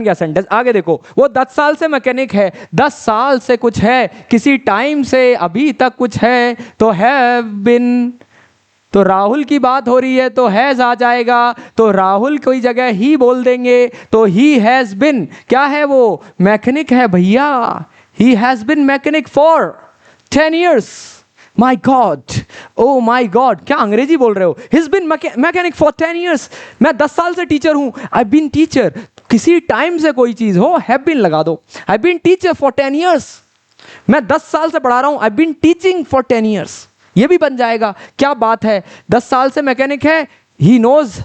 गया सेंटेंस। आगे देखो, वो 10 साल से मैकेनिक है, 10 साल से कुछ है, किसी टाइम से अभी तक कुछ है, तो हैव बिन, तो राहुल की बात हो रही है तो हैज आ जाएगा, तो राहुल कोई जगह ही बोल देंगे तो ही हैज बिन, क्या है वो, मैकेनिक है भैया, he has been mechanic for 10 years। My god, oh my god, क्या अंग्रेजी बोल रहे हो, his been mechanic for 10 years। मैं 10 साल से टीचर हूं, आई बीन टीचर, किसी टाइम से कोई चीज हो, हैव बीन लगा दो, I been teacher for 10 years। मैं 10 साल से पढ़ा रहा हूं, I been teaching for 10 years, ये भी बन जाएगा। क्या बात है, 10 साल से मैकेनिक है, ही नोज,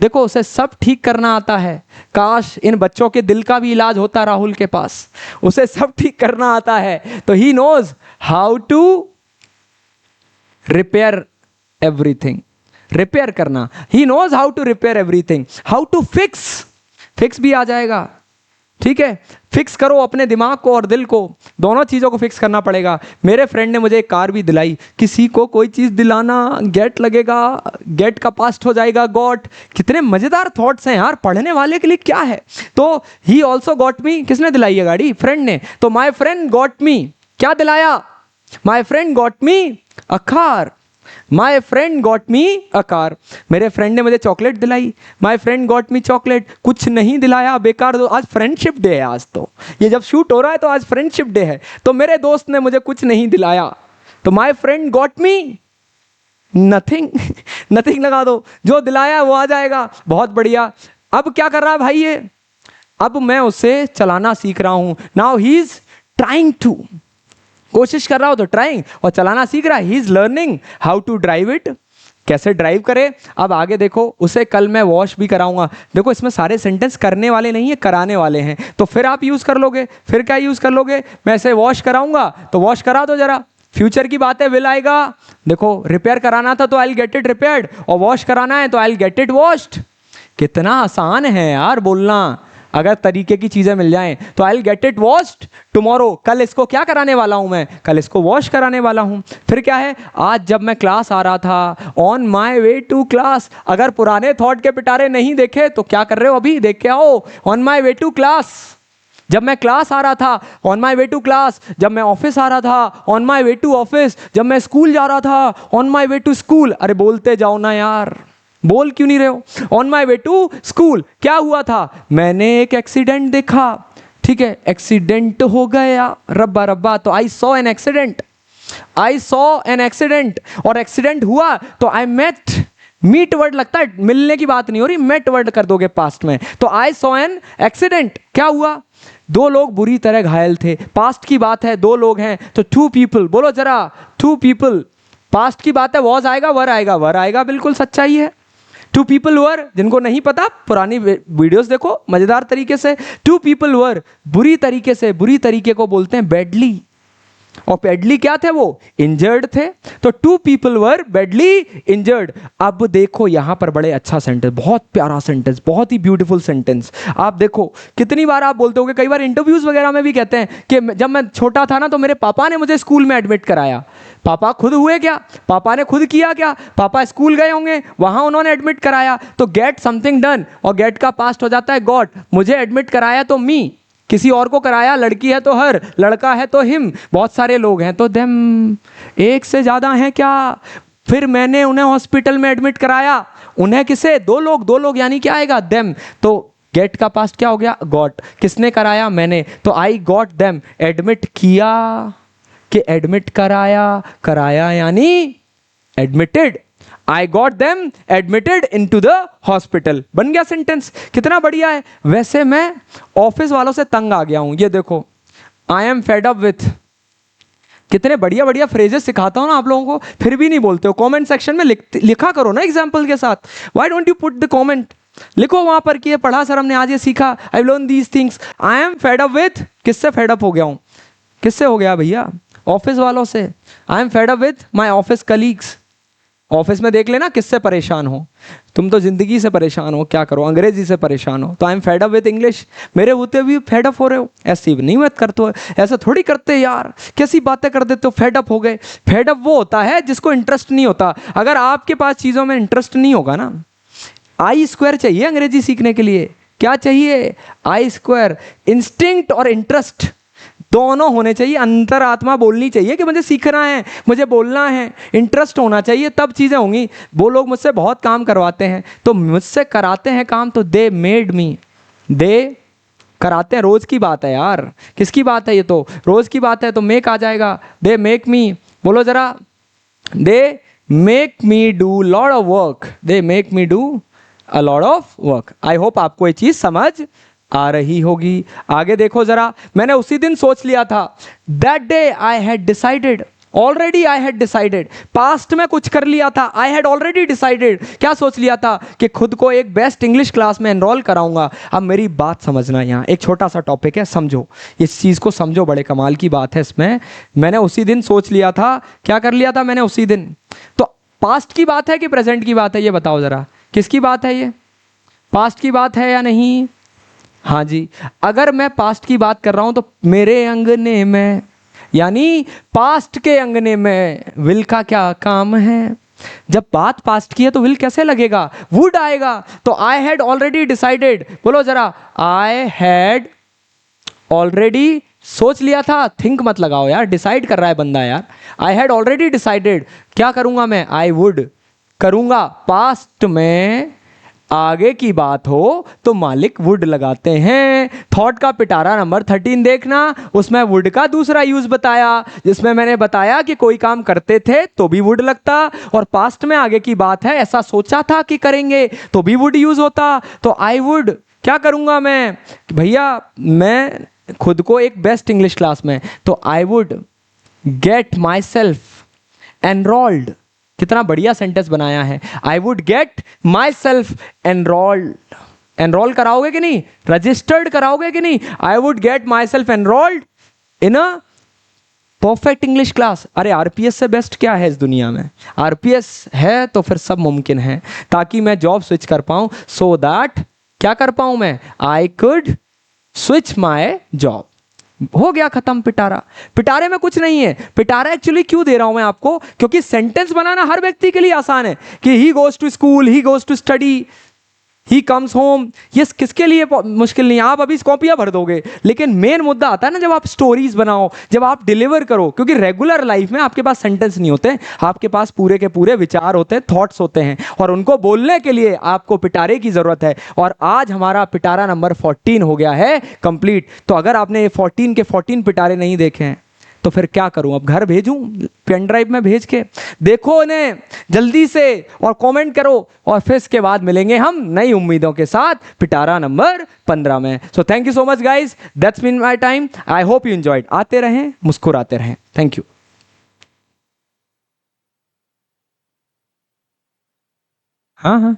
देखो उसे सब ठीक करना आता है। काश इन बच्चों के दिल का भी इलाज होता राहुल के पास, उसे सब ठीक करना आता है, तो he knows how to repair everything, repair करना, he knows how to repair everything, how to fix, fix भी आ जाएगा, ठीक है। फिक्स करो अपने दिमाग को और दिल को, दोनों चीज़ों को फिक्स करना पड़ेगा। मेरे फ्रेंड ने मुझे एक कार भी दिलाई, किसी को कोई चीज़ दिलाना, गेट लगेगा, गेट का पास्ट हो जाएगा गॉट, कितने मज़ेदार थॉट्स हैं यार, पढ़ने वाले के लिए क्या है। तो ही ऑल्सो गॉट मी, किसने दिलाई है गाड़ी, फ्रेंड ने, तो माई फ्रेंड गॉट मी, क्या दिलाया, my friend got me a car, my friend got me a car, मेरे फ्रेंड ने मुझे चॉकलेट दिलाई, my friend got me chocolate, कुछ नहीं दिलाया, बेकार दो, आज फ्रेंडशिप डे है, आज तो ये जब शूट हो रहा है तो आज फ्रेंडशिप डे है, तो मेरे दोस्त ने मुझे कुछ नहीं दिलाया, तो my friend got me nothing, nothing लगा दो, जो दिलाया वो आ जाएगा, बहुत बढ़िया। अब क्या कर रहा है भाई ये, अब मैं उसे चलाना सीख रहा हूं, now he is trying to, कोशिश कर रहा हो तो ट्राइंग, और चलाना सीख रहा है, he is learning how to drive it, कैसे ड्राइव करे। अब आगे देखो, उसे कल मैं वॉश भी कराऊंगा, देखो इसमें सारे सेंटेंस करने वाले नहीं है, कराने वाले हैं, तो फिर आप यूज कर लोगे, फिर क्या यूज कर लोगे, मैं इसे वॉश कराऊंगा तो वॉश करा दो जरा, फ्यूचर की बात है, विल आएगा, देखो रिपेयर कराना था तो I will get it repaired, और वॉश कराना है तो I will get it washed. कितना आसान है यार बोलना, अगर तरीके की चीजें मिल जाएं, तो I will get it washed tomorrow, कल इसको क्या कराने वाला हूं मैं, कल इसको वॉश कराने वाला हूं। फिर क्या है, आज जब मैं क्लास आ रहा था, on my way to class, अगर पुराने थॉट के पिटारे नहीं देखे तो क्या कर रहे हो, अभी देख के आओ, on my way to class, जब मैं क्लास आ रहा था, on my way to class, जब मैं ऑफिस आ रहा था, on my way to office, जब मैं स्कूल जा रहा था, on my way to school, अरे बोलते जाओ ना यार, बोल क्यों नहीं रहे हो, on my way to school, क्या हुआ था, मैंने एक एक्सीडेंट देखा, ठीक है, एक्सीडेंट हो गया, रब्बा रब्बा, तो I saw an accident, I saw an accident, और एक्सीडेंट हुआ तो आई मेट, मीट वर्ड लगता है, मिलने की बात नहीं हो रही, मेट वर्ड कर दोगे पास्ट में, तो आई सॉ एन एक्सीडेंट, क्या हुआ, दो लोग बुरी तरह घायल थे, पास्ट की बात है, दो लोग हैं, तो टू पीपल, बोलो जरा, टू पीपल, पास्ट की बात है, वॉज आएगा, वर आएगा, वर आएगा, बिल्कुल सच्चाई है। टू पीपल वर, जिनको नहीं पता पुरानी वीडियोस देखो मजेदार तरीके से, टू पीपल वर, बुरी तरीके से, बुरी तरीके को बोलते हैं बैडली, और बैडली क्या थे, वो इंजर्ड थे, तो two people were badly injured. अब देखो यहां पर बड़े अच्छा सेंटेंस, बहुत प्यारा सेंटेंस, बहुत ही ब्यूटीफुल सेंटेंस, आप देखो कितनी बार आप बोलते होगे, कई बार इंटरव्यूज वगैरह में भी कहते हैं कि जब मैं छोटा था ना तो मेरे पापा ने मुझे स्कूल में एडमिट कराया, पापा खुद हुए क्या, पापा ने खुद किया क्या, पापा स्कूल गए होंगे, वहां उन्होंने एडमिट कराया, तो गेट समथिंग डन, और गेट का पास्ट हो जाता है गॉट, मुझे एडमिट कराया तो मी, किसी और को कराया, लड़की है तो हर, लड़का है तो हिम, बहुत सारे लोग हैं तो देम, एक से ज्यादा हैं क्या, फिर मैंने उन्हें हॉस्पिटल में एडमिट कराया, उन्हें किसे, दो लोग, दो लोग यानी क्या आएगा, देम, तो गेट का पास्ट क्या हो गया, गॉट, किसने कराया, मैंने, तो आई गॉट देम, एडमिट किया कि एडमिट कराया, कराया यानी admitted, I got them admitted into the hospital, बन गया सेंटेंस, कितना बढ़िया है। वैसे मैं ऑफिस वालों से तंग आ गया हूं, ये देखो, I am fed up with, कितने बढ़िया बढ़िया फ्रेजेस सिखाता हूं ना आप लोगों को, फिर भी नहीं बोलते हो, कमेंट सेक्शन में लिखा करो ना एग्जांपल के साथ, why don't you put the comment, लिखो वहां पर कि ये पढ़ा सर हमने, आज ये सीखा, I learn these things, I am fed up with, किससे फेड अप हो गया हूं, किससे हो गया भैया, ऑफिस वालों से, I am fed up with my office colleagues, office में देख लेना किससे परेशान हो, तुम तो जिंदगी से परेशान हो, क्या करो, अंग्रेजी से परेशान हो, तो I am fed up with English, मेरे होते भी फेड अप हो रहे हो, ऐसी नहीं मत करते हो, ऐसा थोड़ी करते यार, कैसी बातें कर देते हो, फेड अप हो गए, फेड अप वो होता है जिसको इंटरेस्ट नहीं होता, अगर आपके पास चीज़ों में इंटरेस्ट नहीं होगा ना, आई स्क्वायर चाहिए अंग्रेजी सीखने के लिए, क्या चाहिए? आई स्क्वायर। इंस्टिंक्ट और इंटरेस्ट दोनों होने चाहिए। अंतरात्मा बोलनी चाहिए कि मुझे सीखना है, मुझे बोलना है, इंटरेस्ट होना चाहिए, तब चीज़ें होंगी। वो लोग मुझसे बहुत काम करवाते हैं, तो मुझसे कराते हैं काम, तो दे मेड मी, दे कराते हैं। रोज की बात है यार, किसकी बात है ये? तो रोज की बात है, तो मेक आ जाएगा। दे मेक मी, बोलो जरा। They make me do lot of work, they make me do a lot of work. I hope आपको ये चीज समझ आ रही होगी। आगे देखो जरा, मैंने उसी दिन सोच लिया था, that day I had decided, already I had decided, past में कुछ कर लिया था। आई हैड ऑलरेडी डिसाइडेड, क्या सोच लिया था? कि खुद को एक बेस्ट इंग्लिश क्लास में एनरोल कराऊंगा। अब मेरी बात समझना, यहाँ एक छोटा सा टॉपिक है, समझो इस चीज को, समझो, बड़े कमाल की बात है इसमें। मैंने उसी दिन सोच लिया था, क्या कर लिया था मैंने उसी दिन? तो पास्ट की बात है कि प्रेजेंट की बात है, ये बताओ जरा, किसकी बात है ये? पास्ट की बात है या नहीं? हाँ जी। अगर मैं पास्ट की बात कर रहा हूं तो मेरे अंगने में, यानी पास्ट के अंगने में विल का क्या काम है? जब बात पास्ट की है तो विल कैसे लगेगा? वुड आएगा। तो आई हैड ऑलरेडी डिसाइडेड, बोलो जरा, आई हैड ऑलरेडी, सोच लिया था, थिंक मत लगाओ यार, डिसाइड कर रहा है बंदा यार। आई हैड ऑलरेडी डिसाइडेड, क्या करूंगा मैं? आई वुड करूंगा। पास्ट में आगे की बात हो तो मालिक वुड लगाते हैं। थॉट का पिटारा नंबर 13 देखना, उसमें वुड का दूसरा यूज बताया, जिसमें मैंने बताया कि कोई काम करते थे तो भी वुड लगता, और पास्ट में आगे की बात है, ऐसा सोचा था कि करेंगे तो भी वुड यूज होता। तो आई वुड, क्या करूंगा मैं? भैया मैं खुद को एक बेस्ट इंग्लिश क्लास में, तो I would get my self enrolled. कितना बढ़िया सेंटेंस बनाया है, I would get my self enrolled. Enrol कराओगे कि नहीं? रजिस्टर्ड कराओगे कि नहीं? I would get my self enrolled in a perfect English class. अरे आरपीएस से बेस्ट क्या है इस दुनिया में? आरपीएस है तो फिर सब मुमकिन है, ताकि मैं जॉब स्विच कर पाऊं, सो दैट क्या कर पाऊं मैं? I could switch my job. हो गया खत्म पिटारा। पिटारे में कुछ नहीं है। पिटारा एक्चुअली क्यों दे रहा हूं मैं आपको? क्योंकि सेंटेंस बनाना हर व्यक्ति के लिए आसान है कि he goes to school, he goes to study, he comes home. ये किसके लिए मुश्किल नहीं है? आप अभी कॉपियां भर दोगे, लेकिन मेन मुद्दा आता है ना जब आप स्टोरीज बनाओ, जब आप डिलीवर करो। क्योंकि रेगुलर लाइफ में आपके पास सेंटेंस नहीं होते, आपके पास पूरे के पूरे विचार होते हैं, थॉट्स होते हैं, और उनको बोलने के लिए आपको पिटारे की जरूरत है। और आज हमारा पिटारा नंबर 14 हो गया है कंप्लीट। तो अगर आपने ये 14 के 14 पिटारे नहीं देखे हैं तो फिर क्या करूं? अब घर भेजूं पेन ड्राइव में भेज के? देखो इन्हें जल्दी से और कमेंट करो, और फिर इसके बाद मिलेंगे हम नई उम्मीदों के साथ पिटारा नंबर 15 में। So thank you so much guys, that's been my time. I hope you enjoyed. आते रहें, मुस्कुराते रहें। Thank you. हाँ हाँ।